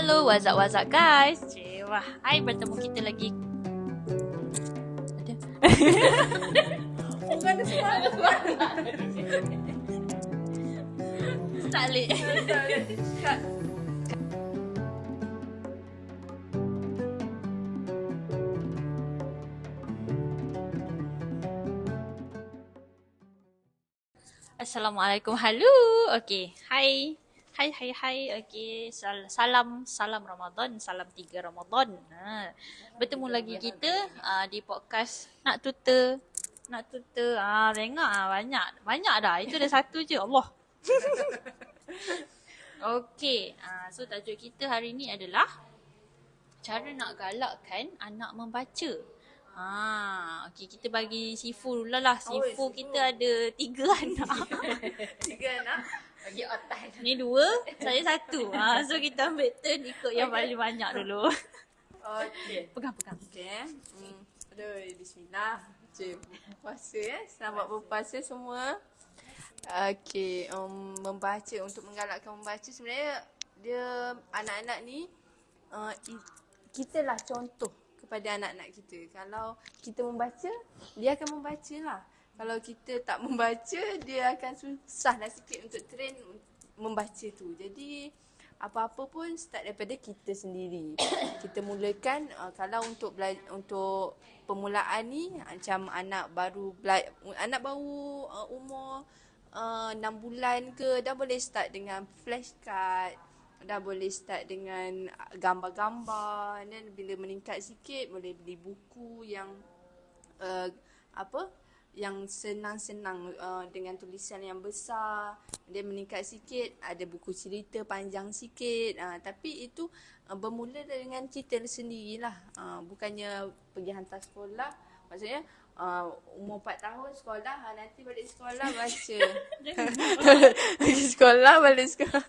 Halo, what's up guys? Wah, hai bertemu kita lagi. Ada. Bukan ada suara. Salik. Assalamualaikum. Halo. Okey. Hai. Hai. Okey. Salam Ramadan, salam 3 Ramadan. Bertemu lagi kita di podcast Nak Tutor. Tengok banyak dah. Itu dah satu je. Allah. Okey. So tajuk kita hari ni adalah cara nak galakkan anak membaca. Okey, kita bagi Sifu dulu lah. Sifu kita ada 3 anak. 3 anak. Bagi otak. Ni 2, saya 1. So kita ambil turn ikut yang paling banyak dulu. Okey. Pegang. Okey. Aduh, bismillah. Puasa selamat berpuasa semua. Okey, membaca, untuk menggalakkan membaca sebenarnya dia anak-anak ni kita lah contoh kepada anak-anak kita. Kalau kita membaca, dia akan membaca lah. Kalau kita tak membaca, dia akan susah lah sikit untuk train membaca tu. Jadi apa-apa pun start daripada kita sendiri. Kita mulakan kalau untuk permulaan ni macam anak baru umur 6 bulan ke, dah boleh start dengan flashcard, dah boleh start dengan gambar-gambar, dan bila meningkat sikit boleh beli buku yang yang senang-senang dengan tulisan yang besar. Dia meningkat sikit, ada buku cerita panjang sikit. Tapi itu bermula dengan kita sendirilah. Bukannya pergi hantar sekolah. Maksudnya umur 4 tahun sekolah, nanti balik sekolah baca. Pergi sekolah, balik sekolah.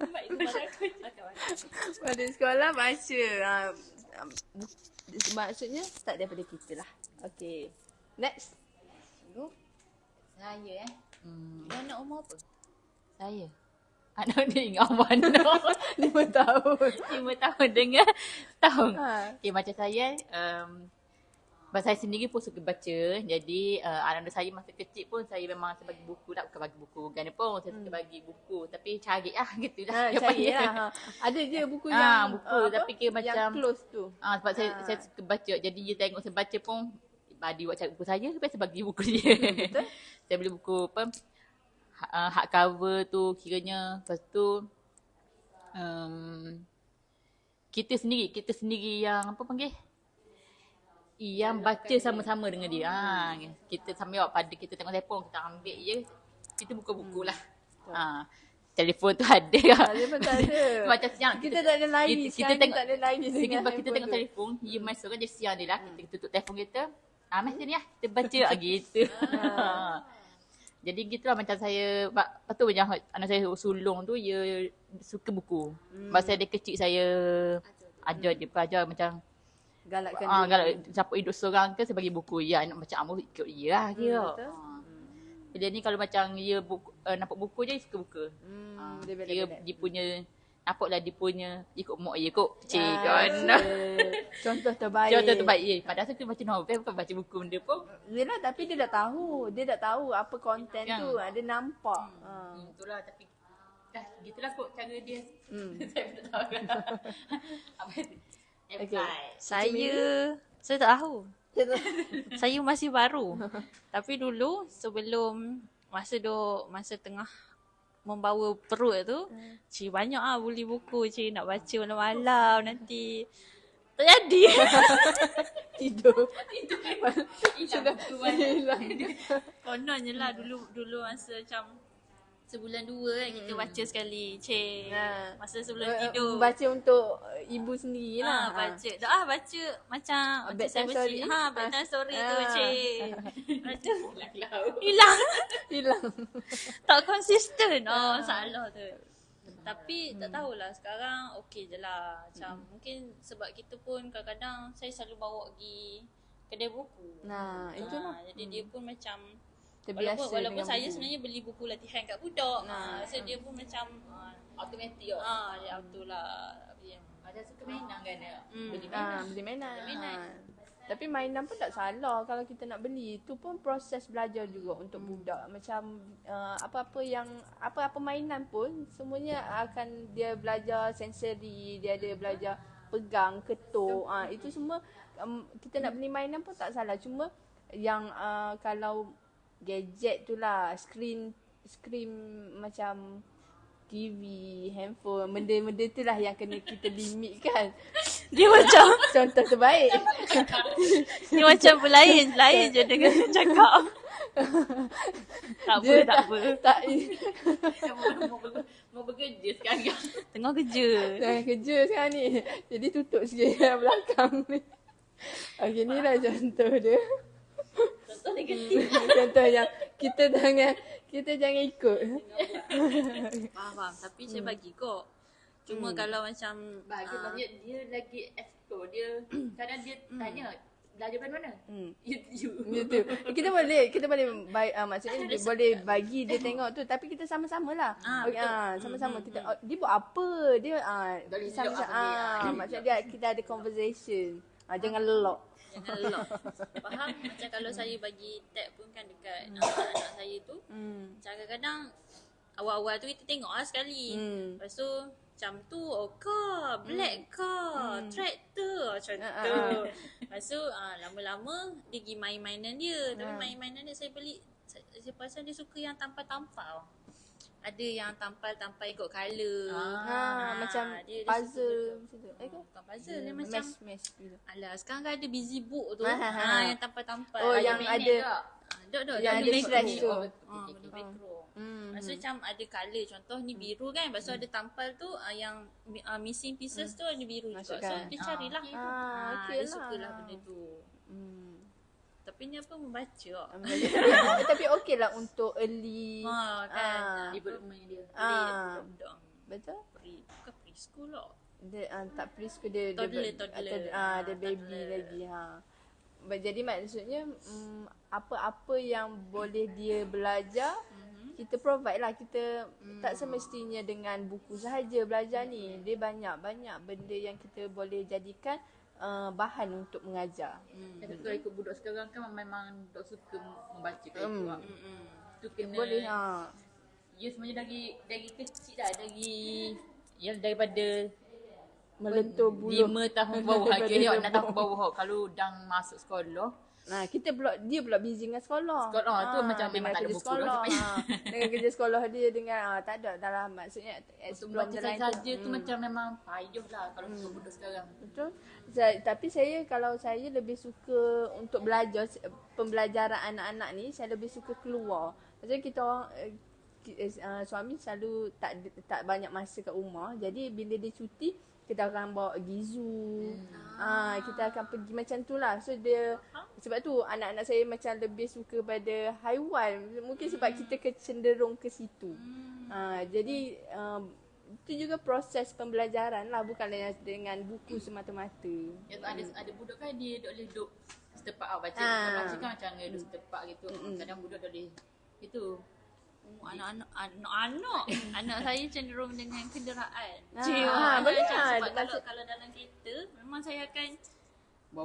Balik sekolah baca. Maksudnya start daripada kita lah. Okay. Next. Saya Dia anak umur apa? Saya anak dia ingat mana? 5 tahun. 5 tahun dengan tahun. Okay, macam saya saya sendiri pun suka baca. Jadi anak saya masa kecil pun saya memang saya bagi buku lah. Bukan bagi buku kan pun saya suka bagi buku. Tapi cari lah gitu lah. Cari lah. Ada je buku yang buku tapi kira macam yang close tu. Sebab saya suka baca. Jadi dia tengok saya baca pun, dia buat cari buku saya, biasa bagi buku dia. Betul. Saya beli buku hard cover tu kiranya. Lepas tu kita sendiri yang apa panggil, yang baca sama-sama dengan dia. Kita sambil pada kita tengok telefon, kita ambil je, kita buka buku lah. Telefon tu ada. Telefon tak ada. Macam siang kita tak ada lain. Kita tengok, tak ada lain sebab kita tengok telefon, dia masuk kan dia siang dia lah. Kita tutup telefon kita. Macam ni lah, kita baca gitu. Jadi gitulah macam saya. Lepas tu macam anak saya sulung tu, dia suka buku. Masa dia kecil saya ajar dia, pelajar macam galakkan galak siapa hidup seorang ke, saya bagi buku. Ya, anak macam Amor ikut dia lah kira. Dia ni kalau macam dia nampak buku je, dia suka buku. Dia punya nampaklah dia punya ikut mak dia kot. Contoh terbaik. Padahal saya baca novel, bukan baca buku benda pun. Yelah, tapi dia dah tahu apa konten tu. Dia nampak. Itulah, tapi gitulah kot cara dia. Saya pun tak tahu. Apa itu? Saya tak tahu. Saya masih baru. Tapi dulu sebelum masa tengah membawa perut tu, banyak beli buku, nak baca malam-malam, nanti tak jadi. Tidur. Hilang. Kononnya lah dulu masa macam sebulan 2 kan kita baca sekali. Masa sebelum tidur. Baca untuk ibu sendiri lah. Baca macam saya baca bedtime story tu Macam hilang. Tak konsisten. Salah tu. Tapi tak tahulah, sekarang okey je lah. Macam mungkin sebab kita pun kadang-kadang saya selalu bawa pergi kedai buku. Itulah. Jadi dia pun macam terbiasa walaupun saya buku. sebenarnya beli buku latihan kat budak. So dia pun macam automatik je. Dia auto lah. Ada suka mainan kan dia. Beli Beli mainan. mainan. Tapi mainan pun tak salah kalau kita nak beli. Itu pun proses belajar juga untuk budak. Macam apa-apa mainan pun semuanya akan dia belajar sensori, dia ada belajar pegang, ketuk. Itu semua kita nak beli mainan pun tak salah. Cuma yang kalau gadget tu lah, screen macam TV, handphone, benda-benda tu lah yang kena kita limitkan. Dia macam Contoh terbaik. dia macam lain je dengan cakap. Tak apa. Tak mau bekerja sekarang. Tengah kerja. Tengah kerja sekarang ni. Jadi tutup sikit yang belakang ni. Okey, ni lah contoh dia. Contoh negatif. Contoh yang kita jangan ikut. Faham. Tapi saya bagi kok. Cuma kalau macam Bagi maksudnya dia lagi explore. Dia kadang dia tanya belajar dari mana? YouTube. Gitu. Kita boleh maksudnya dia boleh bagi dia tengok tu, tapi kita sama-samalah. Sama-sama kita dia buat apa? Dia Dari sama-sama maksudnya kita ada conversation. Jangan lelok. jangan lock. Faham? Macam kalau saya bagi tab pun kan dekat anak saya tu. Kadang-kadang awal-awal tu kita tengok sekali. Lepas tu macam tu, black car, tractor, macam tu. Lepas tu lama-lama dia pergi main-mainan dia. Tapi main-mainan dia saya beli, saya pasal dia suka yang tampal-tampal. Ada yang tampal-tampal ikut colour. Macam dia puzzle macam tu. bukan puzzle, dia macam Mesh gitu. alah, sekarang kan ada busy book tu. Yang tampal-tampal. Oh, yang ada yang ada scratch tu. Lepas tu macam ada colour. Contoh ni biru kan. Lepas tu ada tampal tu yang missing pieces tu ada biru juga. So Masukkan. dia carilah. okey Dia lah. sukalah benda tu. Tapi ni apa, membaca. Tapi okey lah untuk early. Kan. Development dia. Budak. Betul? Bukan preschool lah. Dia tak preschool dia Toddler. dia baby lagi Jadi maksudnya apa-apa yang boleh dia belajar kita provide lah. Kita tak semestinya dengan buku sahaja belajar ni. Dia banyak benda yang kita boleh jadikan bahan untuk mengajar. Tapi kalau ikut budak sekarang kan memang dok suka membaca kat itu. Tu kena Boleh dia sebenarnya dari kecil dah, daripada melentur buluh 5 tahun bawah kira 6 tahun bawah kalau dah masuk sekolah. dia pula busy dengan sekolah. Tu macam memang tak ada kerja buku sekolah. dah. Dengan kerja sekolah dia dengan tak ada dalam maksudnya Untuk explore baca lain saja tu macam memang payah lah kalau untuk budak sekarang. Betul. Tapi kalau saya lebih suka untuk belajar pembelajaran anak-anak ni, saya lebih suka keluar. Maksudnya kita orang suami selalu tak banyak masa kat rumah. Jadi bila dia cuti, kita akan bawa pergi zoo. Kita akan pergi macam tu lah. So sebab tu anak-anak saya macam lebih suka pada haiwan. Mungkin sebab kita cenderung ke situ. Jadi itu juga proses pembelajaran lah, bukanlah dengan buku semata-mata. Ya, ada budak kan dia dok boleh duk setepak baca. Baca kan macam dia duk setepak gitu. Kadang budak dok boleh itu. Anak saya cenderung dengan kenderaan. Boleh Sebab kalau dalam kereta memang saya akan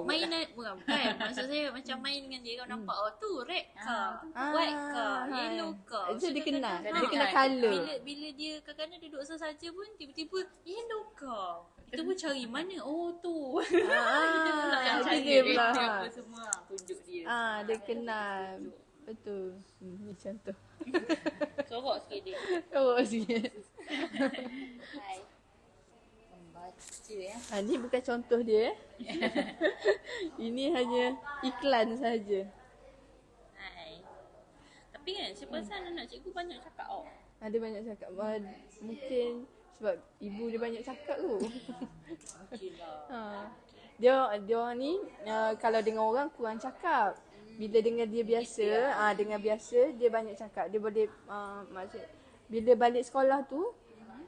main bukan. Maksud saya macam main dengan dia. Kau nampak tu red car, white car, yellow car. So dia kenal. Dia kadang-kadang kenal colour. Bila dia kadang-kadang duduk saja pun tiba-tiba yellow car. Kita pun cari mana. Oh tu. Kita pula yang cari dia pula. apa semua tunjuk dia. Dia kenal. Betul. Ni contoh. Sorok sikit dia. Oh sikit. Hai. Membaca Ni bukan contoh dia. Ini hanya iklan saja. Hai. Tapi kan saya perasan anak cikgu banyak cakap Ada banyak cakap. Mungkin sebab ibu dia banyak cakap tu. Dia orang ni kalau dengan orang kurang cakap. Bila dengan dia biasa, dia banyak cakap. Dia boleh maksud bila balik sekolah tu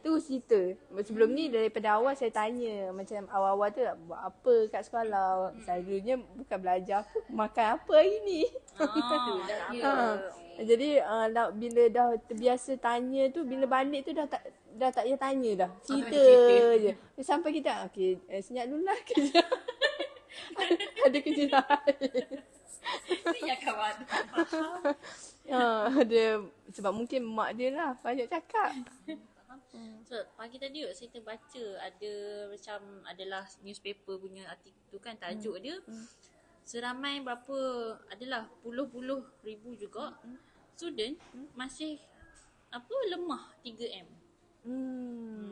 terus cerita. Sebelum ni daripada awal saya tanya macam awal-awal tu buat apa kat sekolah. Selalunya bukan belajar apa, makan apa hari ni. Jadi bila dah terbiasa tanya tu, bila balik tu dah dah tak payah tanya dah. Cerita je. Sampai kita okey, senyap dulu lah kerja. Ada kerja lain. Ya kawan. Dia sebab mungkin mak dia lah banyak cakap. So, pagi tadi saya terbaca ada macam adalah newspaper punya artikel tu kan, tajuk dia seramai berapa, adalah puluh-puluh ribu juga student masih apa lemah 3M.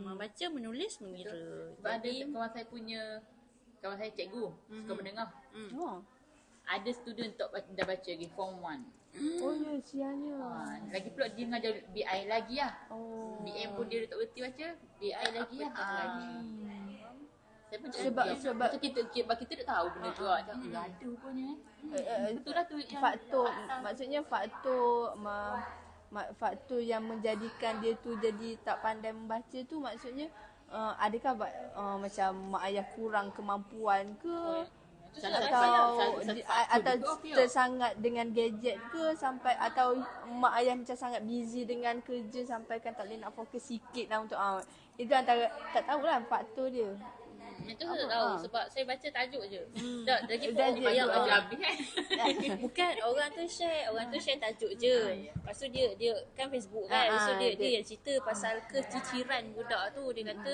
Membaca, menulis, mengira. Sebab ada kawan saya punya, kawan saya cikgu, suka mendengar. Oh. Ada student dah baca lagi form 1. Oh ya, sianya. Lagi pula dia mengajar BI lagi lah. Oh. BM pun dia tak berhenti baca, BI lagi lah. Saya pun Sebab kita tak tahu benda tu lah. Ada rupanya. Betul lah tu yang maksudnya faktor yang menjadikan dia tu jadi tak pandai membaca tu maksudnya adakah macam mak ayah kurang kemampuan ke? Atau tersangat dengan gadget ke sampai, atau mak ayah macam sangat busy dengan kerja sampai kan tak boleh nak fokus sikit lah untuk itu antara, tak tahulah faktor dia. Itu saya tak tahu sebab saya baca tajuk je. Tak lagi Dah pun je, yang baca habis bukan orang tu share tajuk je. Lepas tu dia kan Facebook kan. Lepas tu dia yang cerita pasal keciciran budak tu. Dia kata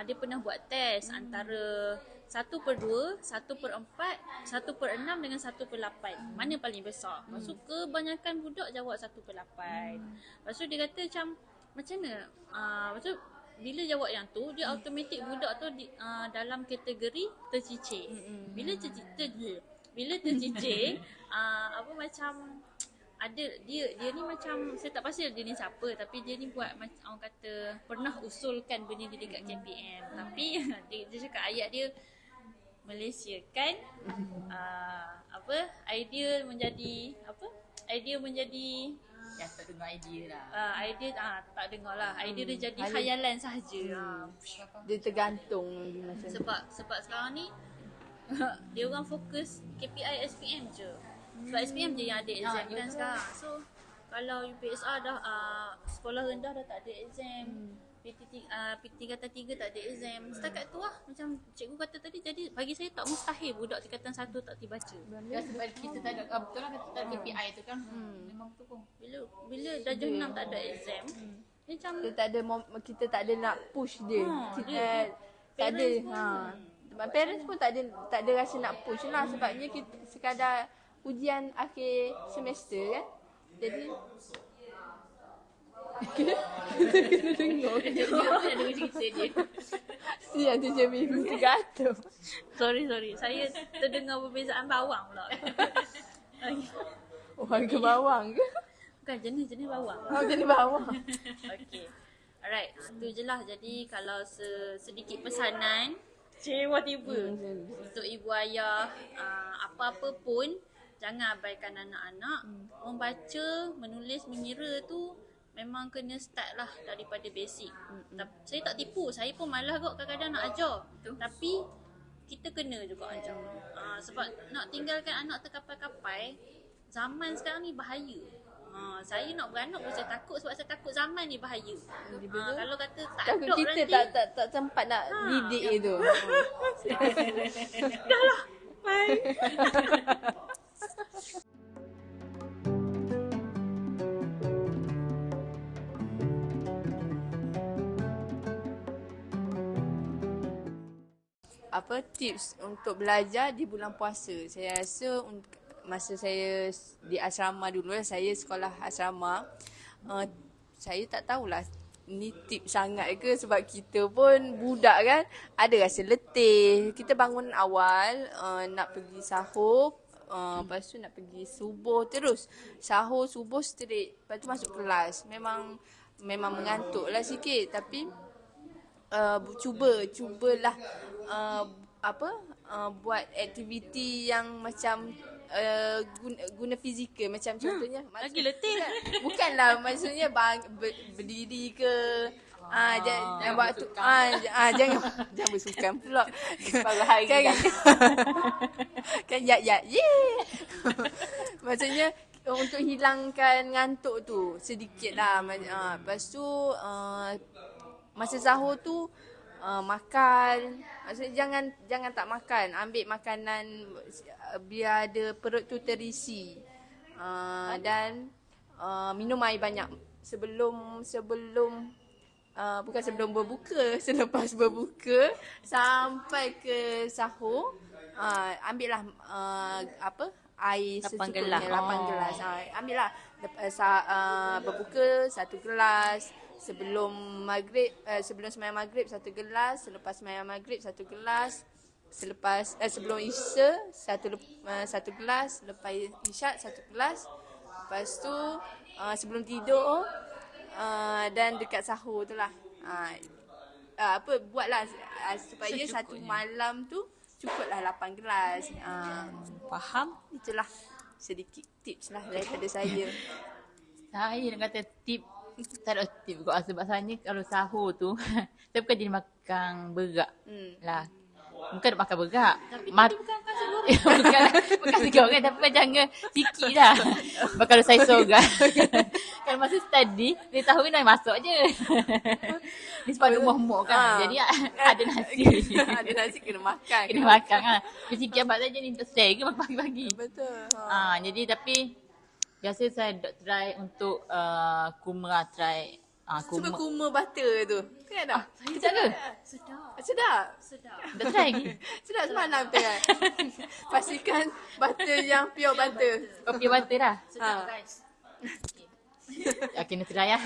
dia pernah buat test antara 1/2, 1/4, 1/6 dengan 1/8. Mana paling besar? Lepas tu kebanyakan budak jawab 1/8. Lepas tu dia kata macam mana? Lepas tu bila jawab yang tu, dia automatik budak tu dalam kategori tercicir. Bila tercicir, apa macam ada dia ni macam, saya tak pasti dia ni siapa, tapi dia ni buat macam orang kata pernah usulkan benda ni dekat KPM. Tapi dia cakap ayat dia Malaysia kan idea menjadi yang tak dengar idea lah. Tak dengar lah. Idea dia jadi khayalan sahaja. Dia tergantung macam Sebab sekarang ni dia orang fokus KPI SPM je. Sebab SPM je yang ada exam kan sekarang. So kalau UPSR dah sekolah rendah dah tak ada exam. PT tingkatan 3 tak ada exam. Setakat tu lah macam cikgu kata tadi. Jadi bagi saya tak mustahil budak tingkatan 1 tak dibaca. Ya, sebab kita tak ada, betul lah kita tak ada KPI tu kan. Memang betul pun. Bila darjah 6 tak ada exam, macam kita tak ada nak push dia. Kita tak ada parents pun tak ada rasa nak push lah, sebabnya kita sekadar ujian akhir semester kan. Jadi kena dengar Ada cerita dia. siang tu je minggu tergantung. Sorry. Saya terdengar perbezaan bawang pula. Harga bawang ke? Bukan jenis bawang. Jenis bawang. Okay. Alright. Tu je lah. Jadi kalau sedikit pesanan. Tiba-tiba. Untuk ibu ayah. Apa-apa pun. Jangan abaikan anak-anak. Membaca, menulis, mengira tu memang kena start lah daripada basic. Saya tak tipu. Saya pun malas kot kadang-kadang nak ajar. Tapi kita kena juga ajar. Sebab nak tinggalkan anak terkapai-kapai, zaman sekarang ni bahaya. Saya nak beranak pun saya takut sebab saya takut zaman ni bahaya. Kalau kata tak Takut ada kita nanti tak sempat nak didik itu. dah lah. Bye. Apa tips untuk belajar di bulan puasa? Saya rasa masa saya di asrama dulu, saya sekolah asrama, saya tak tahulah ni tips sangat ke, sebab kita pun budak kan, ada rasa letih. Kita bangun awal, nak pergi sahur, lepas tu nak pergi subuh terus. Sahur, subuh straight, lepas tu masuk kelas. Memang mengantuk lah sikit, tapi cubalah buat aktiviti yang macam guna fizikal, macam contohnya Lagi letih. bukanlah maksudnya berdiri ke, jangan buat tu, jangan bersukan pula kan maksudnya untuk hilangkan ngantuk tu sedikit lah. Lepas tu masa sahur tu makan. Maksudnya jangan tak makan. Ambil makanan biar ada perut tu terisi. Dan minum air banyak sebelum bukan sebelum berbuka, selepas berbuka sampai ke sahur. Ambillah air 8 secukupnya, gelas. 8 gelas. Ambillah berbuka 1 gelas, sebelum sembahyang maghrib 1 gelas, selepas sembahyang maghrib 1 gelas, sebelum isya 1 gelas, lepas isyak 1 gelas. Lepas tu sebelum tidur dan dekat sahur tu lah. Buatlah supaya satu malam tu cukuplah 8 gelas. Faham? Itulah sedikit tips lah daripada saya. Saya nak kata tip, tak ada tip kot sebab sebenarnya kalau sahur tu saya bukan jadi makan berat lah. Bukan nak makan berat. Tapi tadi bukan kasi bukan segoreng tapi kan jangan sikit lah. Sebab kalau saya sorang kalau masa study dia tahu minum masuk je. Ni sebab ada umur kan. Jadi ada nasi. Ada nasi kena makan. Kena makan kan. Dia sikit abang saja ni untuk share ke pagi-pagi. Betul. Jadi tapi biasa saya try untuk kumra try Cuba kurma butter tu. Tengok tak? Sedap ke? Sedap. Dah try lagi? Sedap semalam tengok. Pastikan butter yang pure butter. Okey butter dah. Sedap guys. Kena try lah.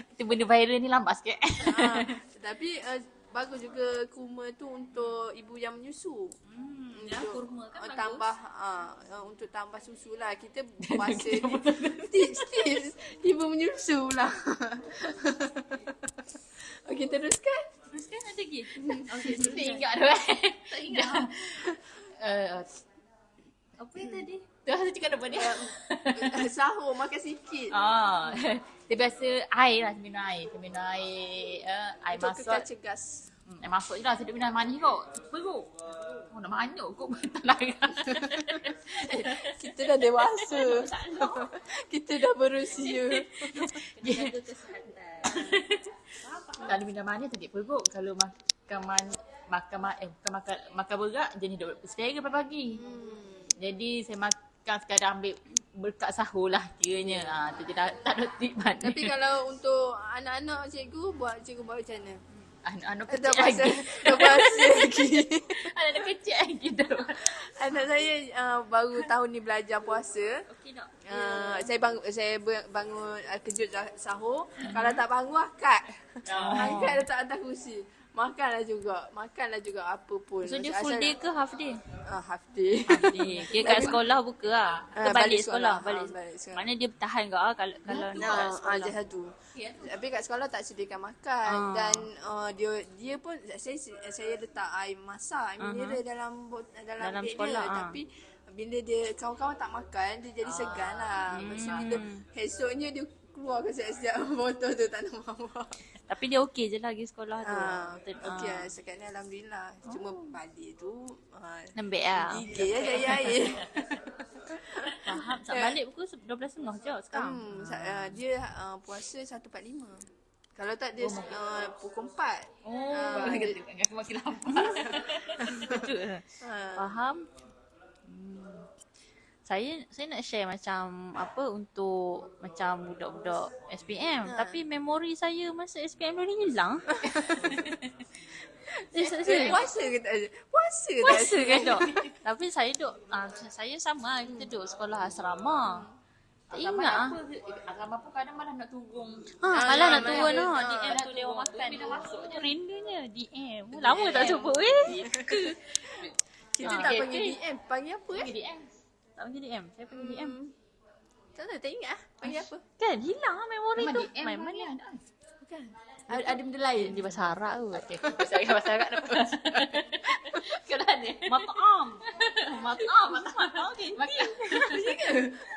Kita benda viral ni lambat sikit. Tapi bagus juga kurma tu untuk ibu yang menyusu. Kurma kan bagus. Tambah untuk tambah susu lah. Kita puasa tips ibu menyusu lah. Okey, teruskan. Teruskan ada lagi? Okey, tak ingat tu Tak ingat. Apa yang tadi? Tu saya cakap apa dia? Sahur makan sikit. Dia biasa air lah, minum air. Air Untuk masuk. kekal cegas. Air masuk je lah, sedap minum manis kot. Perut. Nak manyuk kot tak larang. Kita dah dewasa. Kita dah berusia. Jaga kesihatan. Kalau minum manis sakit perut. Kalau makan berat jenis duk selera pagi. Jadi saya makan sekadar ambil berkat sahur lah kiranya. Tu je tak ada tip mana. Tapi kalau untuk anak-anak cikgu buat macam mana? Anak Dah kecil lagi. puasa lagi. Anak kecil lagi dah. Anak saya baru tahun ni belajar puasa. Okey tak? Saya bangun kejut sahur. Kalau tak bangun akad. Akad letak atas kursi. Makanlah juga apa pun. So dia full day ke half day? Half day. Half day. Kira kat sekolah buka lah. Ke balik sekolah? Balik sekolah. Mana dia bertahan kau kalau nak sekolah. Dia satu. Tapi kat sekolah tak sediakan makan dan dia pun saya letak air masak, air mineral dalam beg sekolah, dia. Tapi bila dia kawan-kawan tak makan, dia jadi segan lah. Maksudnya bila esoknya dia keluarkan siap-siap botol tu tak nak bawa. Tapi dia okey je lah pergi sekolah tu. Okey lah, sekarang ni alhamdulillah. Cuma balik tu lembek lah. gigil je dari air. Faham. Balik pukul 12.30 je sekarang. Dia puasa 1.45. Kalau tak dia pukul 4. Aku makin lapar. Betul. Faham. Saya nak share macam apa untuk macam budak-budak SPM. Tapi memori saya masa SPM dah hilang. Puasa ke tak ada? Puasa kan dok. Tapi saya saya sama kita duduk sekolah asrama. Tak ingat ah. Asrama pun kadang malah nak turun. Malah nak turun DM tu dia orang makan. Rindunya DM. Lama tak jumpa Kita tak panggil DM. Panggil apa DM. Tak panggil DM. Saya panggil DM. Tak ingat panggil apa? Kan hilang lah memori tu. Main Mana? Bukan. Ada benda lain. Dia bahasa Arab tu. Okay. Bahasa Arab apa? Kalau ada. Mat'am. Mat'am. Makan.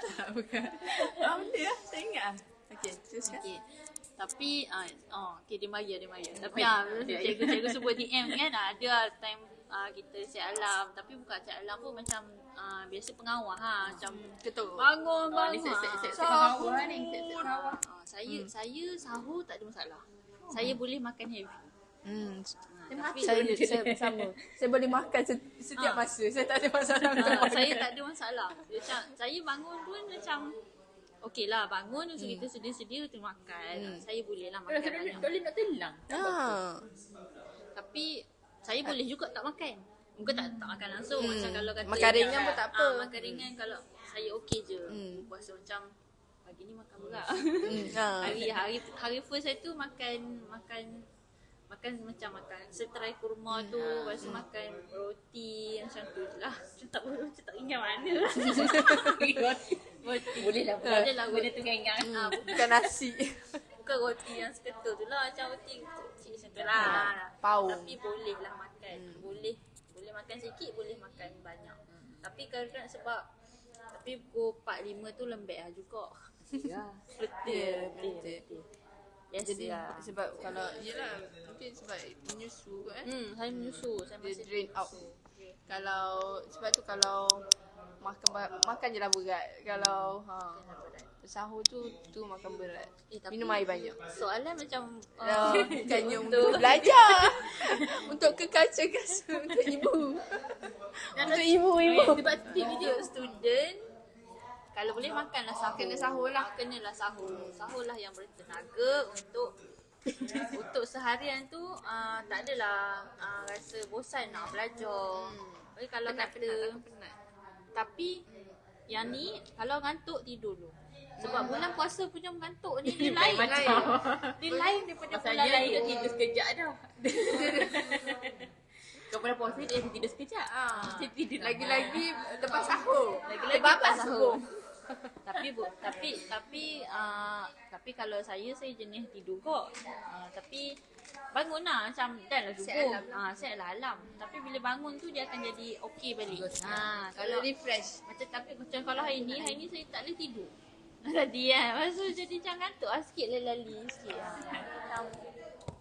Tak, bukan. Benda lah. Tak ingat. Okey, teruskan. Okay. Tapi okay, dia maya. Tapi cikgu sebut DM kan ada time kita cek alam. Tapi bukan cek alam pun macam biasa pengawal macam Ketuk. bangun. Ni set pengawal ni. Set Saya sahur tak ada masalah. saya boleh makan heavy. Tapi Saya sama. Saya boleh makan setiap masa. Saya tak ada masalah untuk makan. saya tak ada masalah. Macam saya bangun pun macam okey lah, bangun kita sedia-sedia untuk makan. Saya boleh lah makan banyak. Boleh nak telang. Tapi saya boleh juga tak makan. Muka tak makan langsung. Macam kalau kata Makan ringan pun tak apa. Makan ringan kalau saya okey je. Puasa macam pagi ni makan berat. Hari first saya tu makan macam makan seterai kurma tu, lepas tu makan roti macam tu je lah. Macam tak ingat mana. Roti. Boleh lah. Benda tu ingat. Bukan nasi. Bukan roti yang seketul tu lah, macam roti kecil macam tu lah. Pau. Tapi boleh lah makan. Boleh makan sikit, boleh makan banyak. Tapi kadang-kadang sebab pukul 4-5 tu lembek lah juga. Ya. Betul. Jadi Biasa. sebab kalau yelah mungkin sebab menyusu kan. Saya menyusu. Saya Dia masih drain out. Kalau sebab tu kalau makan je lah berat. Kalau sahur tu makan berat. tapi Minum air banyak. soalan macam Bukannya untuk belajar. Untuk kekal cergas untuk ibu. Untuk ibu-ibu. sebab video student kalau boleh makanlah sahur. Kena sahur lah. Kenalah sahur. Sahur lah yang bertenaga untuk seharian tu tak adalah rasa bosan nak belajar. Tapi kalau kata tapi yang ni kalau ngantuk tidur dulu. Sebab bulan puasa punya mengantuk ni dia lain. Dia lain daripada bulan Masalahnya lain. dia tidur sekejap dah. Kau pernah puasa dia tidur sekejap. Dia tidur Lagi-lagi lepas sahur. Lagi-lagi lepas sahur. Tapi kalau saya jenis tidur kok. Tapi bangun lah macam dah lah subuh. Set lah alam. Tapi bila bangun tu dia akan jadi okey balik. Kalau refresh. Macam kalau hari ni saya tak boleh tidur. Tadi kan. Lepas tu jadi macam ngantuk lah sikit, lali sikit lah. Macam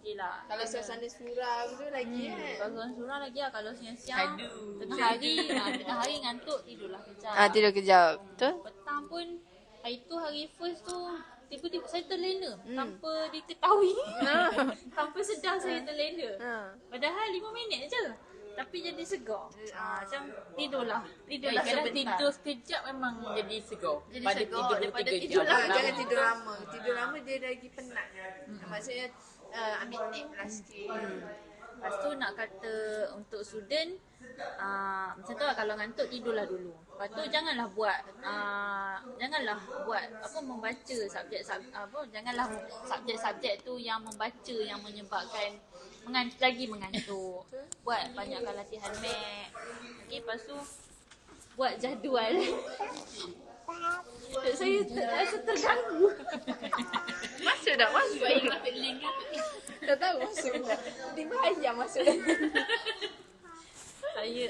lah. Kalau suasana surau tu lagi kan. Kalau surau lagi lah. Kalau siang-siang tengah hari ngantuk tidurlah kejap. Tidur kejap. Betul? Petang pun hari first tu tiba-tiba saya terlena tanpa diketahui. Tanpa sedar saya terlena. Padahal 5 minit je. Tapi jadi segar. Macam tidurlah Kadang sebentar. tidur sekejap memang jadi segar. Jadi Pada segar tidur daripada 3 tidur jam. lama. Jangan tidur lama. Tidur lama dia lagi penat. Maksudnya ambil nap lah sikit. Lepas tu nak kata untuk student macam tu lah, kalau ngantuk tidurlah dulu. Lepas tu janganlah buat membaca janganlah subjek tu yang membaca yang menyebabkan mengantuk. Buat banyakkan latihan mat. Okey, lepas tu buat jadual. Saya rasa terganggu. Masuk tak? Masuk. Sebab ingat link tu. Tak tahu masuk tak? 5 ayam masuk. Saya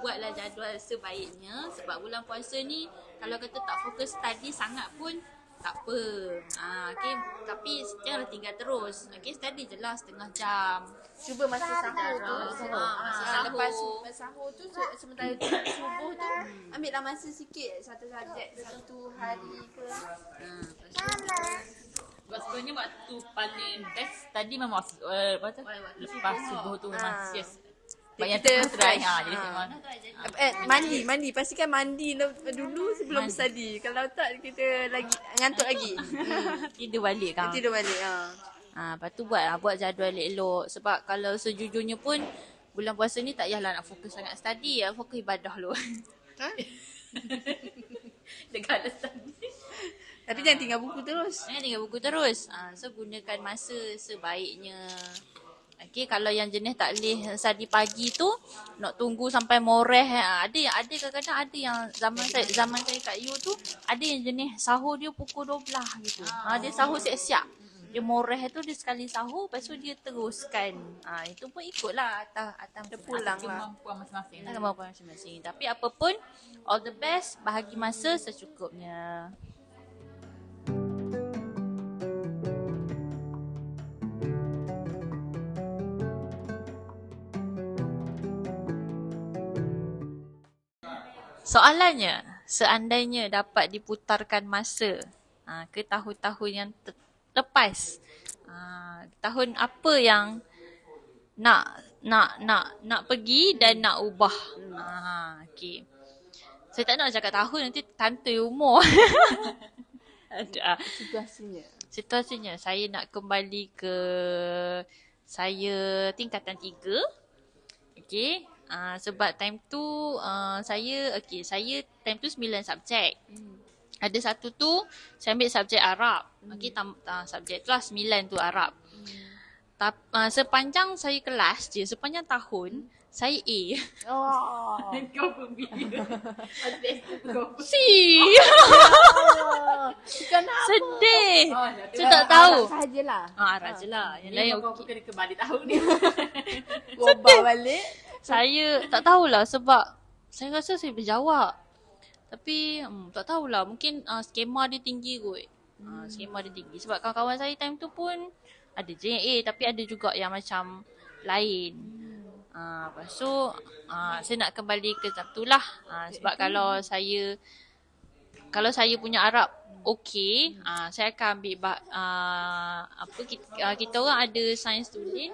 buatlah jadual sebaiknya sebab bulan puasa ni kalau kata tak fokus study sangat pun tak apa. Okay. Tapi janganlah tinggal terus. Okay, study je lah setengah jam. Cuba masa sahur tu. Masa Lepas sahur. sahur tu sementara subuh tu ambillah masa sikit satu subjek satu hari ke. Sebab sebenarnya waktu paling best tadi memang lepas subuh tu memang sias. Banyak Kita try. fresh. Jadi memang Mandi. Pastikan mandi dulu sebelum study. Kalau tak kita lagi ngantuk lagi. Tidur balik kan. Tidur balik. Lepas tu buat jadual elok. Sebab kalau sejujurnya pun bulan puasa ni tak payahlah nak fokus sangat study. Fokus ibadah dulu. dekat study. Tapi jangan tinggal buku terus. Jangan tinggal buku terus. So gunakan masa sebaiknya. Okay, kalau yang jenis tak boleh study pagi tu nak tunggu sampai moreh. Ada kadang-kadang ada yang zaman saya kat U tu ada yang jenis sahur dia pukul 12 gitu. Dia sahur siap-siap. Dia moreh tu dia sekali sahur lepas tu dia teruskan. Itu pun ikutlah atas pulang lah. Kemampuan masing-masing. Kemampuan masing-masing. Tapi apa pun all the best, bahagi masa secukupnya. Soalannya, seandainya dapat diputarkan masa ke tahun-tahun yang lepas, Tahun apa yang nak pergi dan nak ubah. Okay. Saya tak nak cakap tahun, nanti tantoi umur. Situasinya saya nak kembali ke saya tingkatan 3. Okay. Sebab time tu saya time tu 9 subjek. Ada satu tu saya ambil subjek Arab. Okay, subjek tu lah 9 tu Arab. Sepanjang saya kelas je, sepanjang tahun saya A. Kau pun B. C. Sedih. Saya tak tahu. Sajalah. Arab je lah. Yang lain Kau okey. kena kembali tahun ni. Ubah balik. Saya tak tahulah sebab saya rasa saya boleh jawab. Tapi tak tahulah, mungkin skema dia tinggi kot. Skema dia tinggi. Sebab kawan-kawan saya time tu pun ada je yang A, tapi ada juga yang macam lain. Lepas tu saya nak kembali ke jam tu lah. Sebab kalau saya punya Arab okey, saya akan ambil kita orang ada sains tulis,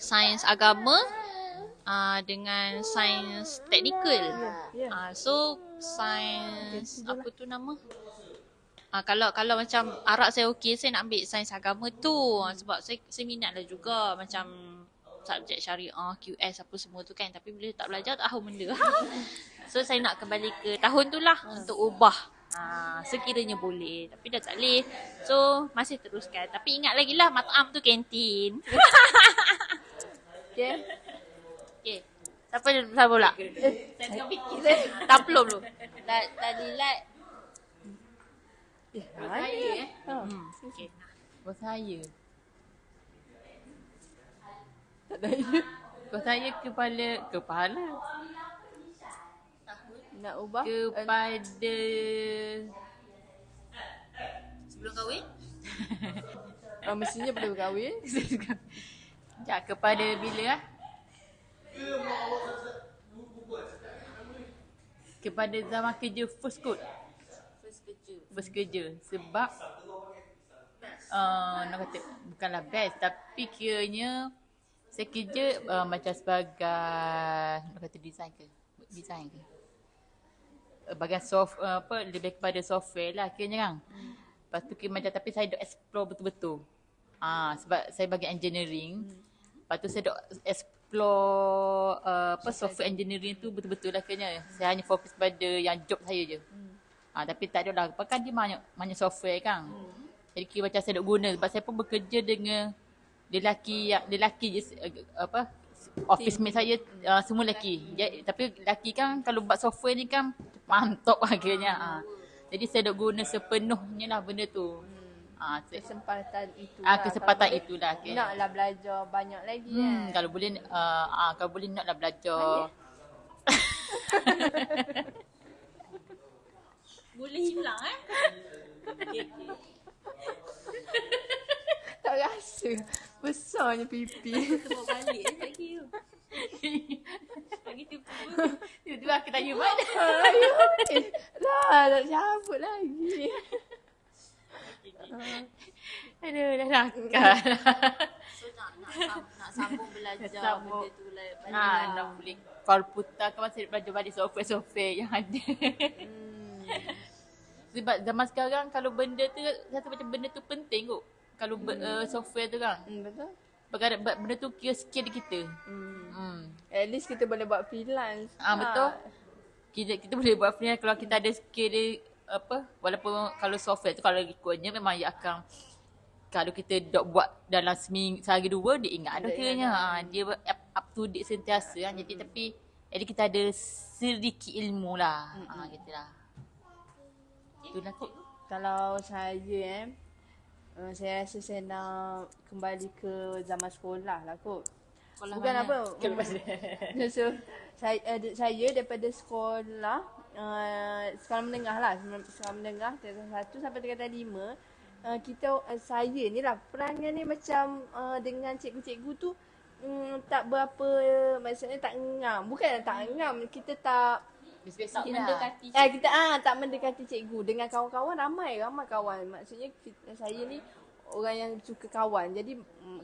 sains agama dengan sains teknikal. So sains apa tu nama? Kalau macam Arab saya okey, saya nak ambil sains agama tu. Sebab saya minat lah juga macam subjek syariah, QS apa semua tu kan. Tapi bila tak belajar tak tahu benda. So saya nak kembali ke tahun tu lah untuk ubah. Sekiranya boleh. Tapi dah tak boleh. So masih teruskan. Tapi ingat lagi lah mat'am tu kantin. Okay. Okay. Siapa pula? Saya fikir. Tak belum. Tadi like. Saya Okay. Kau saya. Tak ada idea. Kau saya kepala. Nak ubah? Kepada Sebelum kahwin? Mestinya boleh berkahwin. Ya, kepada bila kepada zaman kerja first kot. First kerja. Sebab nak kata bukanlah best, tapi kiranya saya kerja macam sebagai nak kata design ke bahagian lebih kepada software lah kiranya kan. Lepas tu macam tapi saya dok explore betul-betul. Sebab saya bagi engineering. Lepas tu saya dok explore software engineering tu betul-betul lah kiranya. Saya hanya fokus pada yang job saya je. Tapi tak ada lah. Kan dia banyak software kan. Jadi kira macam saya dok guna. Sebab saya pun bekerja dengan lelaki je office mate saya semua lelaki. Tapi lelaki kan kalau buat software ni kan mantap akhirnya. Jadi saya dok guna sepenuhnya lah benda tu. Kesempatan itu. Kesempatan itulah. Naklah belajar banyak lagi kan. Kalau boleh naklah belajar. Boleh hilang Okay. Tak rasa. Besarnya pipi. Bawa balik tak kira. Lagi tu. Tiba-tiba aku tanya mana. Nak cabut lagi. Aduh, dah nakal. So nak sambung belajar Sambung. benda tu lah. Nak boleh call putar kan masih belajar balik software yang ada. Sebab zaman sekarang kalau benda tu rasa macam benda tu penting kot. Kalau software tu kan. Betul. Benda tu kira skill kita. At least kita boleh buat freelance. Betul. Kita boleh buat freelance kalau kita ada skill dia walaupun kalau software tu kalau ikutnya memang dia akan kalau kita dok buat dalam sehari dua dia ingat dah kiranya. Dia up to date sentiasa kan. Jadi kita ada sedikit ilmu lah. Gitulah. Itulah kot. Kalau saya saya rasa saya nak kembali ke zaman sekolah lah kot. Bukan mana? apa. So, saya daripada sekolah sekolah menengah lah. Sekolah menengah tingkatan 1 sampai tingkatan 5. Saya ni lah perangai ni macam dengan cikgu-cikgu tu tak berapa, maksudnya tak ngam. Bukan tak ngam, kita tak Biasa-biasa lah. Mendekati kita tak mendekati cikgu. Dengan kawan-kawan ramai kawan. Maksudnya saya ni orang yang suka kawan. Jadi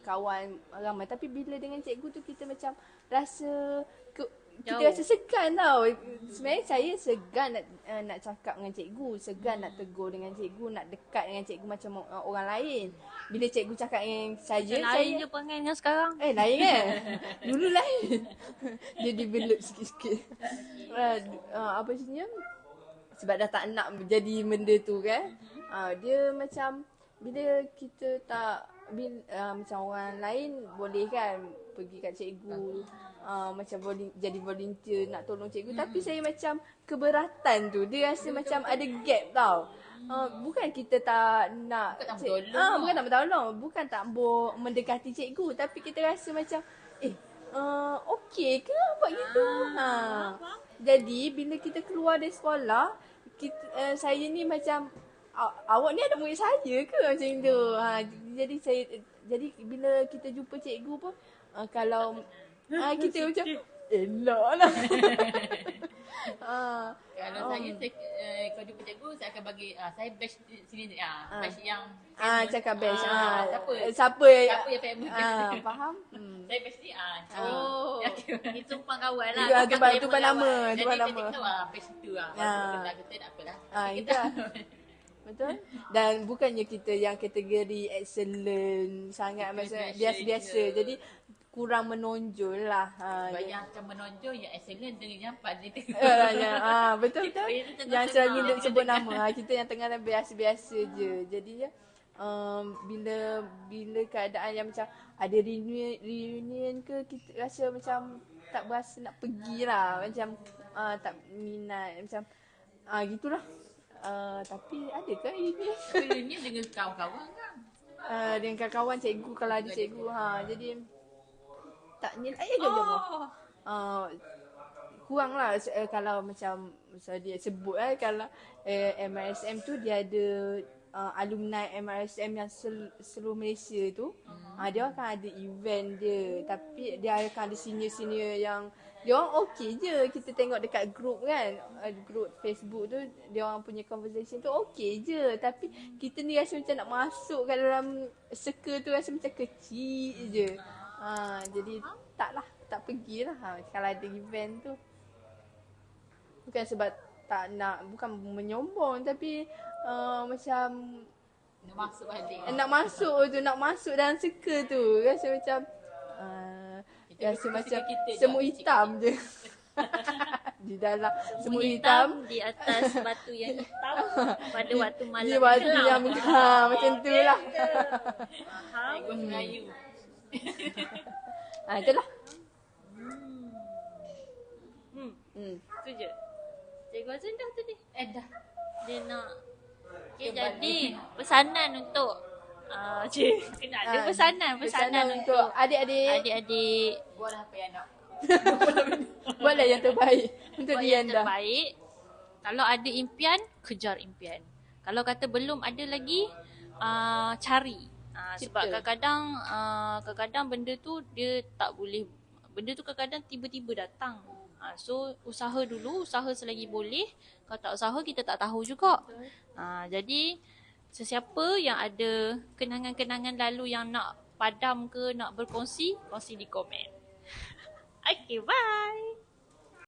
kawan ramai. Tapi bila dengan cikgu tu kita macam rasa kita Jauh. rasa segan tau. Sebenarnya saya segan nak cakap dengan cikgu, segan nak tegur dengan cikgu, nak dekat dengan cikgu macam orang lain. Bila cikgu cakap dengan saya, Lain je perangai dengan sekarang. lain kan? Dulu lain. Dia develop sikit-sikit. Apa sebenarnya? Sebab dah tak nak jadi benda tu kan. Dia macam bila kita tak macam orang lain boleh kan pergi kat cikgu, macam jadi volunteer nak tolong cikgu. Tapi saya macam keberatan tu. Dia rasa macam ada gap tau. Bukan kita tak nak Bukan tak bertolong, bukan tak mau mendekati cikgu, tapi kita rasa macam okey ke buat gitu. Jadi bila kita keluar dari sekolah, saya ni macam awak ni ada murid saya ke macam tu. Jadi bila kita jumpa cikgu pun kalau kita macam elok lah. Kalau saya kalau jumpa cikgu, saya akan bagi saya batch sini batch yang cakap batch. siapa yang famous. Faham? Saya batch ni Oh, itu tumpang kawan lah. Itu Bukan tumpang nama. Jadi Tumpang kita nama. tahu batch tu kenal kita tak apalah. Itu lah. Betul. Dan bukannya kita yang kategori excellent sangat, maksudnya biasa-biasa. Jadi kurang menonjol lah. Sebab yang akan menonjol yang excellent dengan yang paling Betul. Yang selalu sebut nama. Kita yang tengah biasa-biasa je. Jadi bila keadaan yang macam ada reunion ke, kita rasa macam tak berasa nak pergi lah. Macam tak minat. Macam gitulah. Tapi ada ke reunion dengan kawan-kawan kan? dengan kawan-kawan cikgu, kalau ada cikgu. Jadi tak ni kurang lah. Kalau macam dia sebut kalau MRSM tu dia ada alumni MRSM yang seluruh Malaysia tu. Dia akan ada event dia, tapi dia akan ada senior-senior yang dia orang okey je. Kita tengok dekat group kan, group Facebook tu, dia orang punya conversation tu okey je. Tapi kita ni rasa macam nak masuk kat dalam circle tu, rasa macam kecil je. Jadi tak pergilah kalau ada event tu. Bukan sebab tak nak, bukan menyombong, tapi macam nak masuk dalam circle tu. Rasa macam rasa macam semut hitam je. Di dalam semut hitam di atas batu yang hitam pada waktu malam. Di waktu yang macam tu lah. Cikgu Melayu. Itulah. Tu je. Cikgu Azan dah tadi. Dah. Dia nak jadi pesanan untuk kena ada pesanan untuk adik-adik. Buatlah apa yang nak. Buatlah yang terbaik untuk Buat dia yang terbaik. Kalau ada impian, kejar impian. Kalau kata belum ada lagi, cari. Sebab kadang-kadang benda tu dia tak boleh. Benda tu kadang-kadang tiba-tiba datang. So usaha dulu, usaha selagi boleh. Kalau tak usaha, kita tak tahu juga. Jadi sesiapa yang ada kenangan-kenangan lalu yang nak padam ke, nak berkongsi, kongsi di komen. Okay, bye.